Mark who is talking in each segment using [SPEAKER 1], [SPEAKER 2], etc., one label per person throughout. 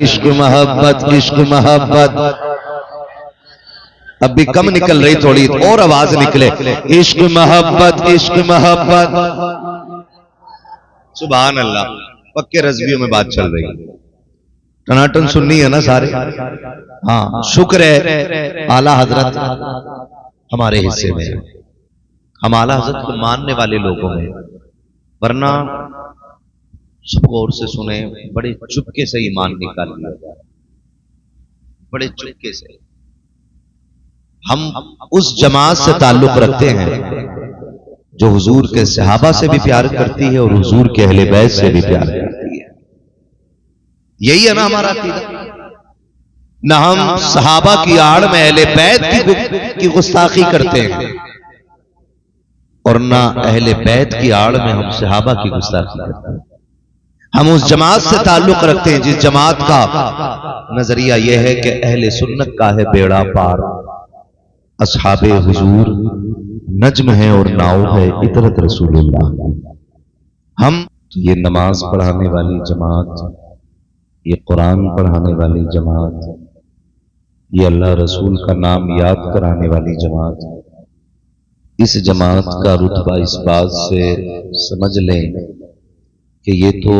[SPEAKER 1] عشق محبت عشق محبت اب بھی کم نکل رہی، تھوڑی اور آواز نکلے، عشق محبت عشق محبت۔ سبحان اللہ، پکے رضویوں میں بات چل رہی ہے، ٹناٹن سننی ہے نا سارے؟ ہاں شکر ہے اعلیٰ حضرت ہمارے حصے میں، ہم اعلیٰ حضرت کو ماننے والے لوگوں میں، ورنہ سب غور سے سنیں، بڑے چپکے سے ایمان نکال لیا جائے، بڑے چپکے سے۔ ہم اس جماعت سے تعلق رکھتے ہیں جو حضور کے صحابہ سے بھی پیار کرتی ہے اور حضور کے اہل بیت سے بھی پیار کرتی ہے، یہی ہے نا ہمارا عقیدہ۔ نہ ہم صحابہ کی آڑ میں اہل بیت کی گستاخی کرتے ہیں اور نہ اہل بیت کی آڑ میں ہم صحابہ کی گستاخی کرتے ہیں۔ ہم اس جماعت سے تعلق رکھتے ہیں جس جماعت کا نظریہ یہ ہے کہ اہل سنت کا ہے بیڑا پار، اصحاب حضور نجم ہے اور ناؤ ہے عطرت رسول اللہ۔ ہم یہ نماز پڑھانے والی جماعت، یہ قرآن پڑھانے والی جماعت، یہ اللہ رسول کا نام یاد کرانے والی جماعت، اس جماعت کا رتبہ اس بات سے سمجھ لیں کہ یہ تو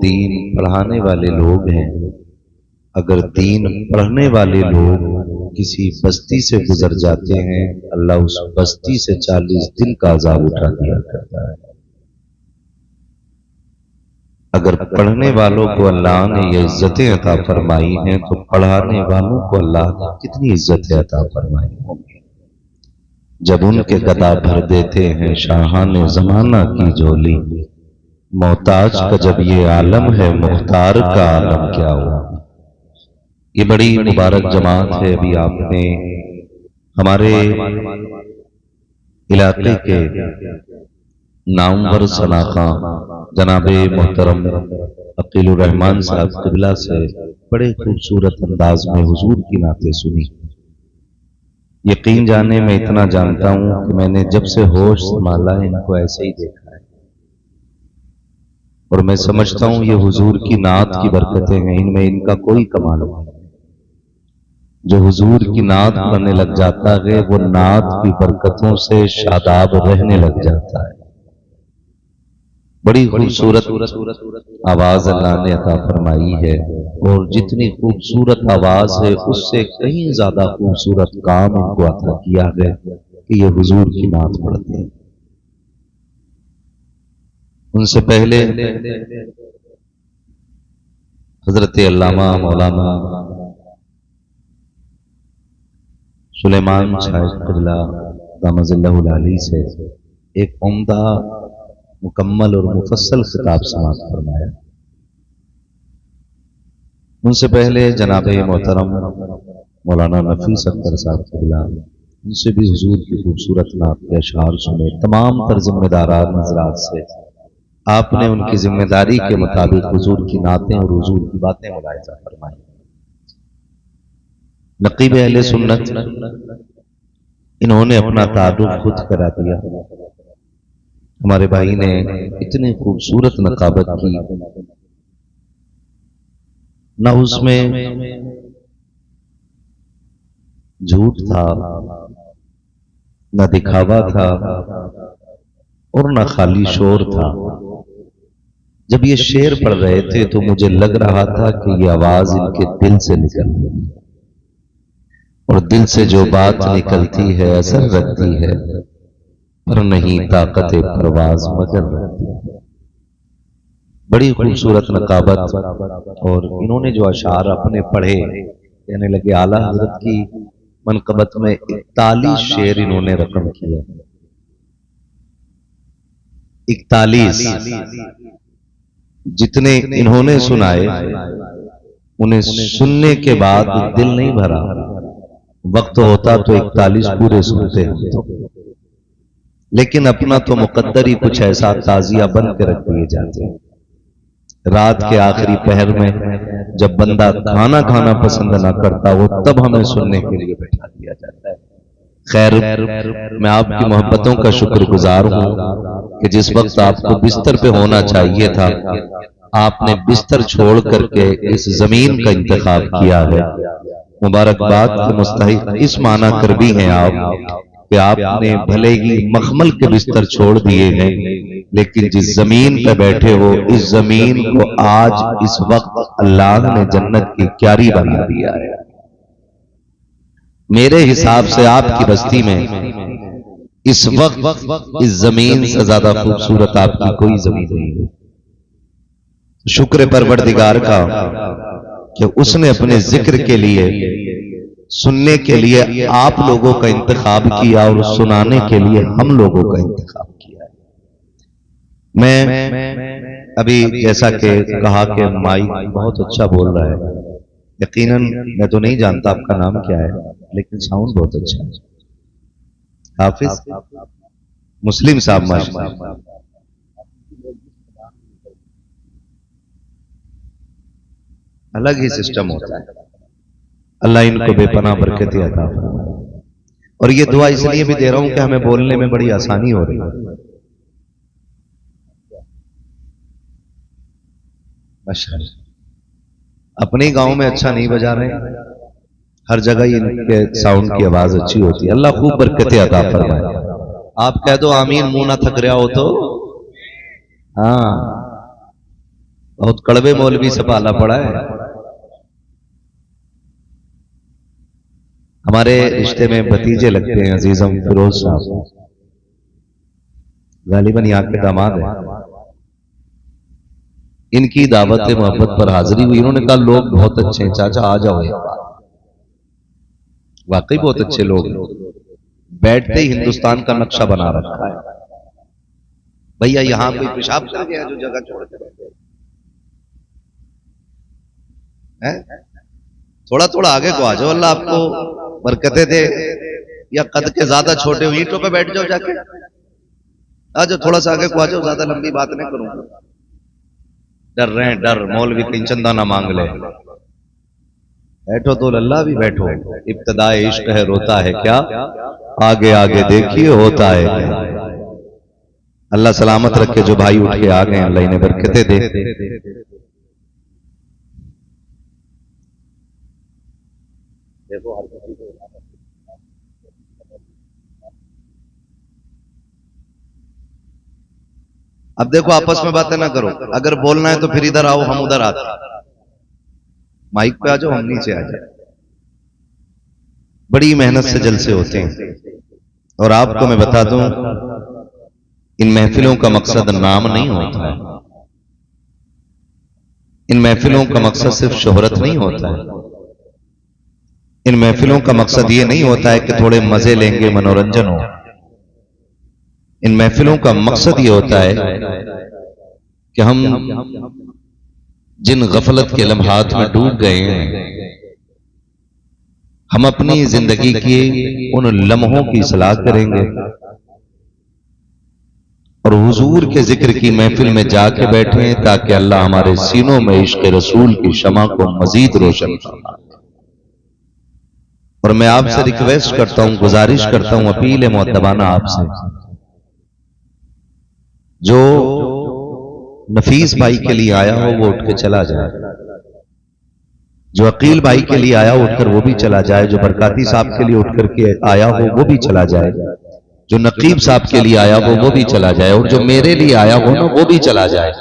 [SPEAKER 1] دین پڑھانے والے لوگ ہیں۔ اگر دین پڑھنے والے لوگ کسی بستی سے گزر جاتے ہیں، اللہ اس بستی سے 40 دن کا عذاب اٹھا دیا کرتا ہے۔ اگر پڑھنے والوں کو اللہ نے یہ عزتیں عطا فرمائی ہیں تو پڑھانے والوں کو اللہ نے کتنی عزتیں عطا فرمائی ہوں گی۔ جب ان کے گدا بھر دیتے ہیں شاہان زمانہ کی جھولی، محتاج کا جب یہ عالم ہے مختار کا عالم کیا ہوا۔ یہ بڑی مبارک جماعت ہے۔ ابھی آپ نے ہمارے علاقے کے نامور سناخواں جناب محترم عقیل الرحمان صاحب قبلہ سے بڑے خوبصورت انداز میں حضور کی نعتیں سنی۔ یقین جانے میں اتنا جانتا ہوں کہ میں نے جب سے ہوش سنبھالا ان کو ایسے ہی دیکھا ہے، اور میں سمجھتا ہوں یہ حضور کی نعت کی برکتیں ہیں، ان میں ان کا کوئی کمال نہیں۔ جو حضور کی نعت پڑھنے لگ جاتا ہے وہ نعت کی برکتوں سے شاداب رہنے لگ جاتا ہے۔ بڑی خوبصورت آواز اللہ نے عطا فرمائی ہے، اور جتنی خوبصورت آواز ہے اس سے کہیں زیادہ خوبصورت کام ان کو عطا کیا ہے کہ یہ حضور کی نعت پڑھتے ہیں۔ ان سے پہلے حضرت علامہ مولانا سلیمان صاحب قبلہ دامت اللہ العالی سے ایک عمدہ مکمل اور مفصل خطاب سماعت فرمایا۔ ان سے پہلے جناب محترم مولانا نفیس اختر صاحب قبلہ، ان سے بھی حضور کی خوبصورت نعت کے اشعار سنے۔ تمام تر ذمہ داران حضرات سے آپ نے ان کی ذمہ داری کے مطابق حضور کی نعتیں اور حضور کی باتیں ملاحظہ فرمائی۔ نقیب اہل سنت انہوں نے اپنا تعارف خود کرا دیا۔ ہمارے بھائی نے اتنی خوبصورت نقابت کی، نہ اس میں جھوٹ تھا، نہ دکھاوا تھا، اور نہ خالی شور تھا۔ جب یہ شعر پڑھ رہے تھے تو مجھے لگ رہا تھا کہ یہ آواز ان کے دل سے نکل رہی ہے، اور دل سے جو بات نکلتی ہے اثر رکھتی ہے، پر نہیں طاقت پرواز مگر رکھتی ہے۔ بڑی خوبصورت نقابت، اور انہوں نے جو اشعار اپنے پڑھے کہنے لگے اعلیٰ حضرت کی منقبت میں 41 شعر انہوں نے رقم کیا۔ 41 جتنے انہوں نے سنائے انہیں سننے کے بعد دل نہیں بھرا، وقت ہوتا تو 41 پورے سنتے ہیں، لیکن اپنا تو مقدر ہی کچھ ایسا تعزیہ بن کے رکھ دیے جاتے ہیں۔ رات کے آخری پہر میں جب بندہ کھانا کھانا پسند نہ کرتا وہ تب ہمیں سننے کے لیے بیٹھا دیا جاتا ہے۔ خیر، میں آپ کی محبتوں کا شکر گزار ہوں کہ جس وقت آپ کو بستر پہ ہونا چاہیے تھا آپ نے بستر چھوڑ کر کے اس زمین کا انتخاب کیا ہے، مبارکباد کے مستحق اس معنی کر بھی ہیں آپ کہ آپ نے بھلے ہی مخمل کے بستر چھوڑ دیے ہیں، لیکن جس زمین پہ بیٹھے ہو اس زمین کو آج اس وقت اللہ نے جنت کی کیاری بنا دیا ہے۔ میرے حساب سے آپ کی بستی میں اس وقت اس زمین سے زیادہ خوبصورت آپ کی کوئی زمین نہیں ہے۔ شکر پروردگار کا کہ اس نے اپنے ذکر کے لیے، سننے کے لیے آپ لوگوں کا انتخاب کیا اور سنانے کے لیے ہم لوگوں کا انتخاب کیا۔ میں ابھی جیسا کہ کہا کہ مائک بہت اچھا بول رہا ہے، یقیناً میں تو نہیں جانتا آپ کا نام کیا ہے، لیکن ساؤنڈ بہت اچھا ہے۔ حافظ مسلم صاحب ماشاءاللہ، الگ ہی سسٹم ہوتا ہے۔ اللہ ان کو بے پناہ برکت عطا فرمائے۔ اور یہ دعا اس لیے بھی دے رہا ہوں کہ ہمیں بولنے میں بڑی آسانی ہو رہی ہے۔ ماشاءاللہ اپنے گاؤں میں اچھا نہیں بجا رہے، ہر جگہ ان کے ساؤنڈ کی آواز اچھی ہوتی ہے۔ اللہ خوب برکت عطا فرمائے۔ آپ کہہ دو آمین، منہ نہ تھک رہا ہو تو۔ ہاں بہت کڑوے مولوی سے پالا پڑا ہے۔ ہمارے رشتے میں بھتیجے لگتے ہیں عزیزم فیروز صاحب، غالباً یہاں کے داماد ہیں۔ ان کی دعوت محبت پر حاضری ہوئی، انہوں نے کہا لوگ بہت اچھے ہیں چاچا آ جاؤ۔ واقعی بہت اچھے لوگ ہیں، بیٹھتے ہی ہندوستان کا نقشہ بنا رکھا ہے۔ بھیا یہاں کوئی پیشاب کر گیا جو جگہ چھوڑ کے بیٹھے، تھوڑا تھوڑا آگے کو آ جاؤ، اللہ آپ کو برکتیں دے۔ یا قد کے زیادہ چھوٹے ہو اینٹوں پہ بیٹھ جاؤ، جا کے آ جاؤ، تھوڑا سا آگے کو آ جاؤ، زیادہ لمبی بات نہیں کروں گا۔ ڈر رہے ہیں، ڈر مولوی تین چندہ نہ مانگ لے۔ بیٹھو تو اللہ بھی بیٹھو، ابتدائے عشق ہے روتا ہے کیا، آگے آگے دیکھیے ہوتا ہے کیا۔ اللہ سلامت رکھے، جو بھائی اٹھ کے آ گئے اللہ انہیں برکتیں دے۔ اب دیکھو آپس میں باتیں نہ کرو، اگر بولنا ہے تو پھر ادھر آؤ، ہم ادھر آتے ہیں۔ مائک پہ آ جاؤ، ہم نیچے آ جائیں۔ بڑی محنت سے جلسے ہوتے ہیں، اور آپ کو میں بتا دوں ان محفلوں کا مقصد نام نہیں ہوتا ہے، ان محفلوں کا مقصد صرف شہرت نہیں ہوتا ہے، ان محفلوں کا مقصد یہ نہیں ہوتا ہے کہ تھوڑے مزے لیں گے، منورنجن ہو۔ ان محفلوں کا مقصد یہ ہوتا ہے کہ ہم جن غفلت کے لمحات میں ڈوب گئے ہیں، ہم اپنی زندگی کی ان لمحوں کی اصلاح کریں گے، اور حضور کے ذکر کی محفل میں جا کے بیٹھیں تاکہ اللہ ہمارے سینوں میں عشق رسول کی شمع کو مزید روشن فرمائے۔ اور میں آپ سے ریکویسٹ کرتا ہوں، گزارش کرتا ہوں، اپیل مؤدبانہ آپ سے، جو نفیس بھائی کے لیے آیا ہو وہ اٹھ کے چلا جائے، جو عقیل بھائی کے لیے آیا ہو اٹھ کر وہ بھی چلا جائے، جو برکاتی صاحب کے لیے اٹھ کر کے آیا ہو وہ بھی چلا جائے، جو نقیب صاحب کے لیے آیا ہو وہ بھی چلا جائے، اور جو میرے لیے آیا ہو نا وہ بھی چلا جائے۔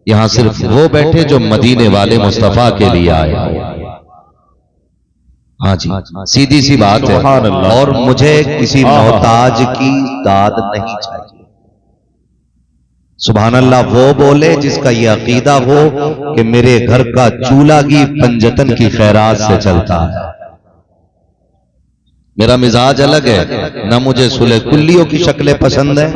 [SPEAKER 1] یہاں صرف وہ بیٹھے جو مدینے والے مصطفیٰ کے لیے آئے ہو۔ ہاں جی، سیدھی سی بات ہے، اور مجھے کسی محتاج کی داد نہیں چاہیے۔ سبحان اللہ وہ بولے جس کا یہ عقیدہ ہو کہ میرے گھر کا چولہا کی پنجتن کی خیرات سے چلتا ہے۔ میرا مزاج الگ ہے، نہ مجھے صلح کلیوں کی شکلیں پسند ہیں،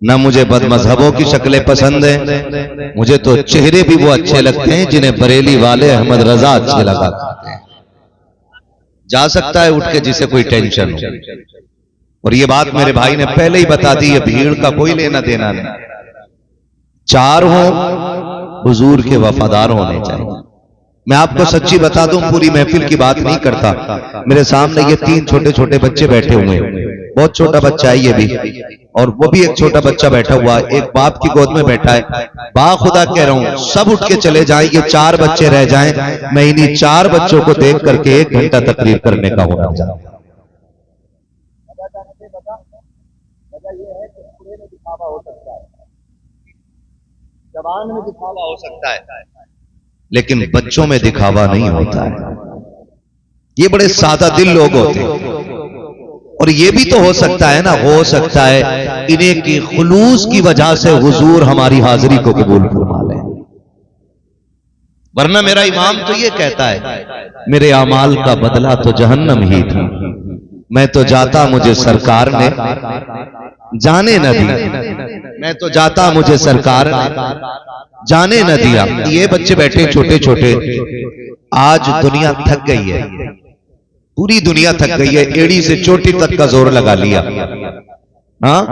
[SPEAKER 1] نہ مجھے بد مذہبوں کی شکلیں پسند ہیں، مجھے تو چہرے بھی وہ اچھے لگتے ہیں جنہیں بریلی والے احمد رضا اچھے لگا کرتے ہیں۔ جا سکتا ہے اٹھ کے جسے کوئی ٹینشن ہو، اور یہ بات میرے بھائی نے پہلے ہی بتا دی ہے، بھیڑ کا کوئی لینا دینا نہیں، چار ہوں حضور کے وفادار ہونے چاہیے۔ میں آپ کو سچی بتا دوں، پوری محفل کی بات نہیں کرتا، میرے سامنے یہ 3 چھوٹے چھوٹے بچے بیٹھے ہوئے ہیں، بہت چھوٹا بچہ ہے یہ بھی، اور وہ بھی ایک چھوٹا بچہ بیٹھا ہوا ہے، ایک باپ کی گود میں بیٹھا ہے، با خدا کہہ رہا ہوں سب اٹھ کے چلے جائیں، یہ 4 بچے رہ جائیں، میں انہی 4 بچوں کو دیکھ کر کے 1 گھنٹہ تقریر کرنے کا ہونا چاہتا ہوں۔ زبان میں دکھاوا ہو سکتا ہے لیکن بچوں میں دکھاوا نہیں ہوتا ہے۔ یہ بڑے سادہ دل لوگ ہوتے ہیں، اور یہ بھی تو ہو سکتا ہے نا، ہو سکتا ہے انہیں کی خلوص کی وجہ سے حضور ہماری حاضری کو قبول فرما لیں، ورنہ میرا امام تو یہ کہتا ہے میرے اعمال کا بدلہ تو جہنم ہی تھا، میں تو جاتا مجھے سرکار نے جانے نہ دیا، میں تو جاتا مجھے سرکار نے جانے نہ دیا۔ یہ بچے بیٹھے چھوٹے چھوٹے، آج دنیا تھک گئی ہے، پوری دنیا تھک گئی ہے، ایڑی سے چوٹی تک کا زور لگا لیا، ہاں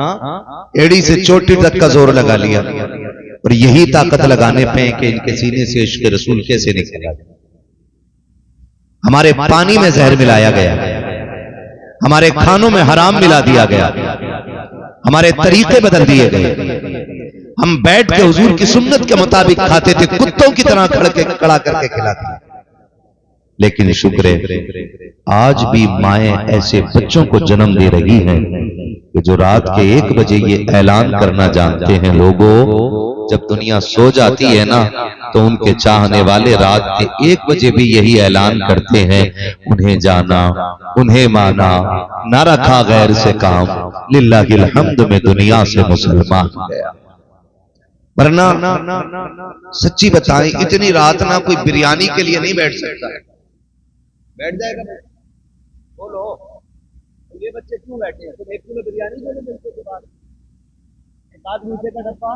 [SPEAKER 1] ایڑی سے چوٹی تک کا زور لگا لیا، اور یہی طاقت لگانے پہ کہ ان کے سینے سے عشق رسول کیسے نکلے گا۔ ہمارے پانی میں زہر ملایا گیا، ہمارے کھانوں میں حرام ملا دیا گیا، ہمارے طریقے بدل دیے گئے، ہم بیٹھ کے حضور کی سنت کے مطابق کھاتے تھے، کتوں کی طرح کھڑا کر کے کھلاتے تھے، لیکن شکر ہے آج بھی مائیں ایسے بچوں کو جنم دے رہی ہیں کہ جو رات کے 1 بجے یہ اعلان کرنا جانتے ہیں، لوگوں جب دنیا سو جاتی ہے نا تو ان کے چاہنے والے رات کے 1 بجے بھی یہی اعلان کرتے ہیں، انہیں جانا انہیں مانا، نہ رکھا غیر سے کام، للہ الحمد میں دنیا سے مسلمان گیا۔ ورنہ سچی بتائیں اتنی رات نہ کوئی بریانی کے لیے نہیں بیٹھ سکتا ہے، بیٹھ جائے گا بولو یہ بچے کیوں بیٹھے ہیں؟ تو 1 کلو بریانی دے دیں ملتے کے بعد، 1 آدھ میٹھے کا ڈبہ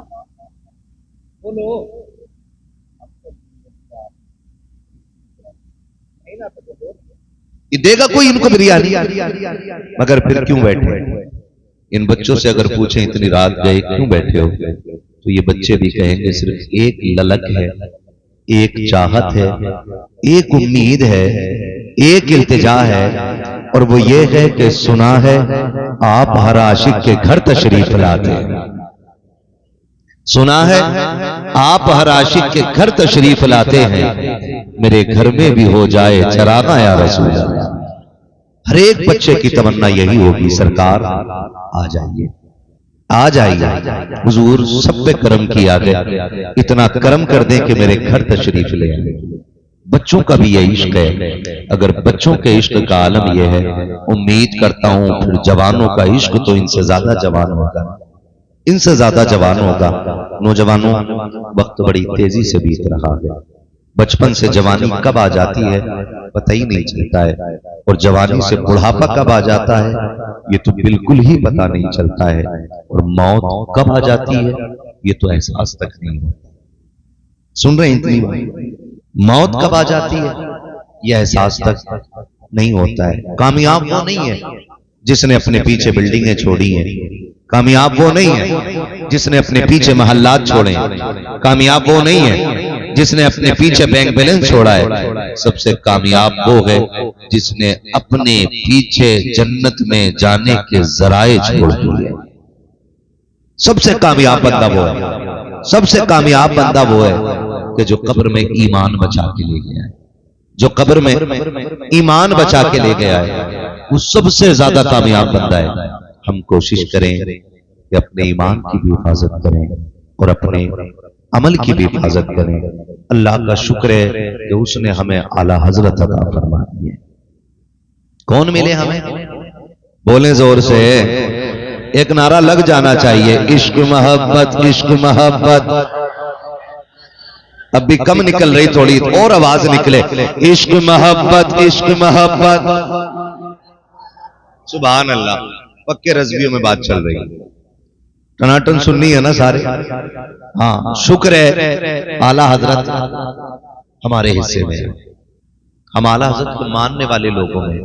[SPEAKER 1] بولو یہ دے گا کوئی ان کو بریانی؟ مگر پھر کیوں بیٹھے؟ ان بچوں سے اگر پوچھیں اتنی رات گئے کیوں بیٹھے ہو، تو یہ بچے بھی کہیں گے صرف ایک للک ہے، ایک چاہت ہے، ایک امید ہے، ایک التجا ہے، اور وہ یہ ہے کہ سنا ہے آپ ہر عاشق کے گھر تشریف لاتے ہیں، سنا ہے آپ ہر عاشق کے گھر تشریف لاتے ہیں، میرے گھر میں بھی ہو جائے چراغاں یا رسول اللہ۔ ہر ایک بچے کی تمنا یہی ہوگی سرکار آ جائیے آ جائیے، حضور سب پہ کرم کیا گیا، اتنا کرم کر دیں کہ میرے گھر تشریف لے آئیں۔ بچوں کا بھی یہ عشق ہے، اگر بچوں کے عشق کا عالم یہ ہے، امید کرتا ہوں پھر جوانوں کا عشق تو ان سے زیادہ جوان ہوگا، ان سے زیادہ جوان ہوگا۔ نوجوانوں وقت بڑی تیزی سے بیت رہا ہے، بچپن سے جوانی کب آ جاتی ہے پتہ ہی نہیں چلتا ہے، اور جوانی سے بڑھاپا کب آ جاتا ہے یہ تو بالکل ہی پتہ نہیں چلتا ہے، اور موت کب آ جاتی ہے یہ تو احساس تک نہیں ہوتا۔ سن رہے ہیں اتنی موت کب آ جاتی ہے یہ احساس تک نہیں ہوتا ہے۔ کامیاب وہ نہیں ہے جس نے اپنے پیچھے بلڈنگیں چھوڑی ہیں، کامیاب وہ نہیں ہے جس نے اپنے پیچھے محلات چھوڑے ہیں، کامیاب وہ نہیں ہے جس نے اپنے پیچھے بینک بیلنس چھوڑا ہے، سب سے کامیاب وہ ہے جس نے اپنے پیچھے جنت میں جانے کے ذرائع چھوڑ دیے۔ سب سے کامیاب بندہ وہ ہے، سب سے کامیاب بندہ وہ ہے کہ جو قبر میں ایمان بچا کے لے گیا ہے، جو قبر میں ایمان بچا کے لے گیا ہے وہ سب سے زیادہ کامیاب بندہ ہے۔ ہم کوشش کریں کہ اپنے ایمان کی بھی حفاظت کریں اور اپنے عمل کی بھی حفاظت کریں۔ اللہ کا شکر ہے کہ اس نے ہمیں اعلیٰ حضرت عطا فرما دی ہے۔ کون ملے ہمیں؟ بولیں زور سے، ایک نعرہ لگ جانا چاہیے، عشق محبت عشق محبت۔ اب بھی کم نکل رہی، تھوڑی اور آواز نکلے، عشق محبت عشق محبت۔ سبحان اللہ، پکے رضویوں میں بات چل رہی ہے، ٹناٹن سننی ہے نا سارے؟ ہاں شکر ہے اعلیٰ حضرت ہمارے حصے میں، ہم اعلیٰ حضرت کو ماننے والے لوگوں میں،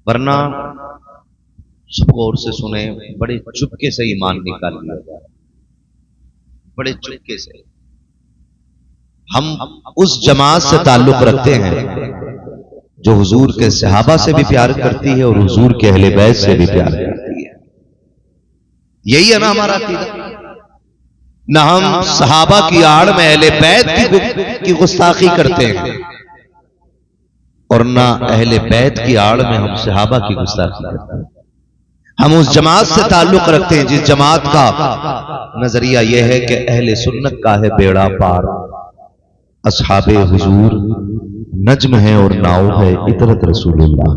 [SPEAKER 1] ورنہ سب غور سے سنیں، بڑے چپکے سے ایمان نکال لیا جائے، بڑے چپکے سے۔ ہم اس جماعت سے تعلق رکھتے ہیں جو حضور کے صحابہ سے بھی پیار کرتی ہے اور حضور کے اہل بیت سے بھی پیار کرتی ہے۔ یہی ہے نا ہمارا عقیدہ. نہ ہم صحابہ کی آڑ میں اہل بیت کی گستاخی کرتے ہیں اور نہ اہل بیت کی آڑ میں ہم صحابہ کی گستاخی کرتے ہیں. ہم اس جماعت سے تعلق رکھتے ہیں جس جماعت کا نظریہ یہ ہے کہ اہل سنت کا ہے بیڑا پار، اصحاب حضور نجم ہے اور ناؤ ہے عطرت رسول اللہ.